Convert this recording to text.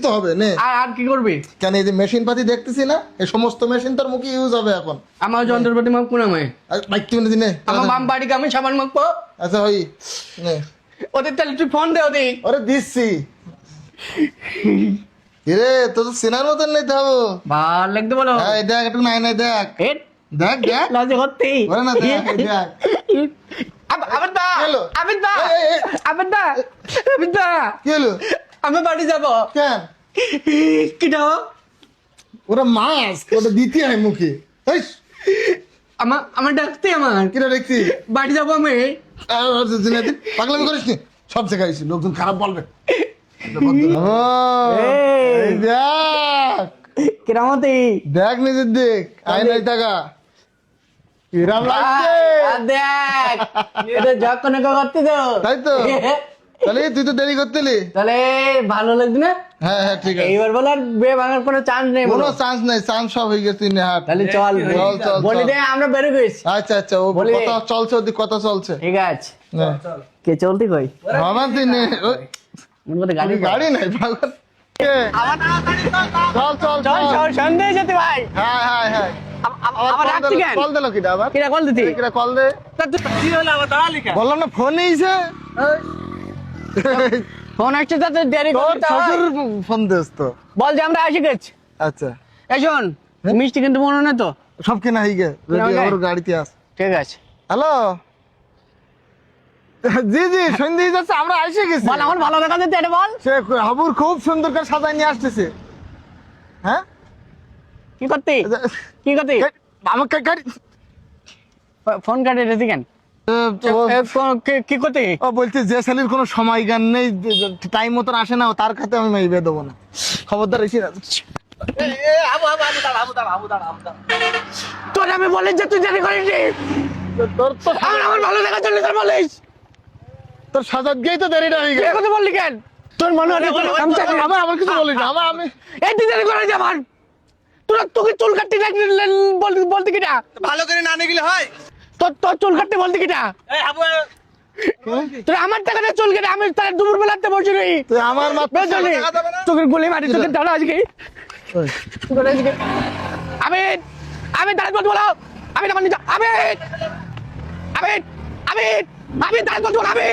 তো হবে নে। আর কি করবি? কেন এই যে মেশিন পাতি দেখতেছি না, এই সমস্ত মেশিন তোর মুখে ইউজ হবে এখন। আমার যন্ত্রপাতি মাপবো না আমি। বাইক তুমি দিনে আমার বাম বাড়িকে আমি সাবান মাপবো। আচ্ছা ওই নে। ওদের তাহলে তুই ফোন দে ওদের। ওরে দিচ্ছি। কিরে তোর তো সিনার মতন নিতে হবে। ভাল লাগতে বলো। হ্যাঁ দেখ একটু নাই নাই দেখ হেট দেখ দেখ লজ্জা করতে। ওরে না দেখ এই দেখ। আবার দা কি হলো? আবার দা এই, এই, আবার দা আবার দা কি হলো? আমি বাড়ি যাব। কেন? কিটা ওরা মাছ ওটা দিতে হয় মুখে। এই আমার ডাকতে আমার কিরা দেখছি বাড়ি যাব আমি। পাগলামি করিস নি, সব শেখাইছি, লোকজন খারাপ বলবে। এই দেখ কিরামতি দেখ নিজের দিক আয়নায় টাকা কিরাম লাগছে। দেখ এটা যখন করতে তো তাই তো তাহলে তুই তো দেরি করতেলি। তাহলে ভালো লাগবে না? হ্যাঁ হ্যাঁ ঠিক আছে, এইবার বলার বে ভাঙার কোনো চান্স নেই। কোনো চান্স নাই, চান্স সব হয়ে গেছে। তাহলে চল চল, চল, বলি চল। দে আমরা বের গেছি। আচ্ছা আচ্ছা ও বলি। কথা চলছে, ওদিক কথা চলছে। ঠিক আছে নে। কে চলতি কই আমার তুই নে মন মধ্যে গাড়ি গাড়ি নাই পাগল। আবার চল চল চল চল। চল সন্দেহ যেতে ভাই। হ্যাঁ হ্যাঁ হ্যাঁ আবার রাখছি কেন? কল দিল কিটা আবার? কিরা কল দিতি? কিরা কল দে? কি হলো আবার দাঁড়ালি কেন? বললাম না ফোন নিয়েছে। ফোন আসছে তাতে দেরি তোর করতে হয়। শ্বশুর ফোন দিস তো। বল যে আমরা আসি গেছি। আচ্ছা এই শোন মিষ্টি কিন্তু মনে নেই তো। সব কেনা হয়ে গে কেনা হয়ে ওর গাড়িতে আস। ঠিক আছে হ্যালো জি জি সন্ধে যাচ্ছে, আমরা এসে গেছি। বল আমার ভালো দেখা যাচ্ছে এটা বল। সে হাবুর খুব সুন্দর করে সাজায় নিয়ে আসতেছে। হ্যাঁ কি করতি কি করতি? আমাকে গাড়ি ফোন কাটে রেখে কেন? কি করতি? ও বলছে যে ছেলের কোনো সময় জ্ঞান নেই, টাইম মতন আসে না, তার খাতে আমি মেয়ে দেবো না। খবরদার এসে না। তোর আমি বলি যে তুই দেরি করিস নি। তোর তো আমার ভালো দেখা চললে তোর বলিস তোর সাজাত গিয়েই তো দেরিটা হয়ে এ গেছে। কথা বললি কেন? তোর মনে হয় আমার আমার কিছু বলিস না, আমার আমি এই তুই দেরি করে যাবার তোরা তোকে চুল কাটতে বলতে কিটা ভালো করে না নিয়ে হয়। তোর চুল কাটতে বলতে কিটা এই হাবু তোর আমার টাকাটা চুল কেটে আমি তার দুপুর বেলাতে বসে রই তুই আমার মাত্র বেজনি তোকে গুলি মারি তোকে দাঁড়া আজকে তোকে আজকে আমি আমি দাঁড়া বলো আমি আমার নিজে আমি আমি আমি আমি দাঁড়া বলো আমি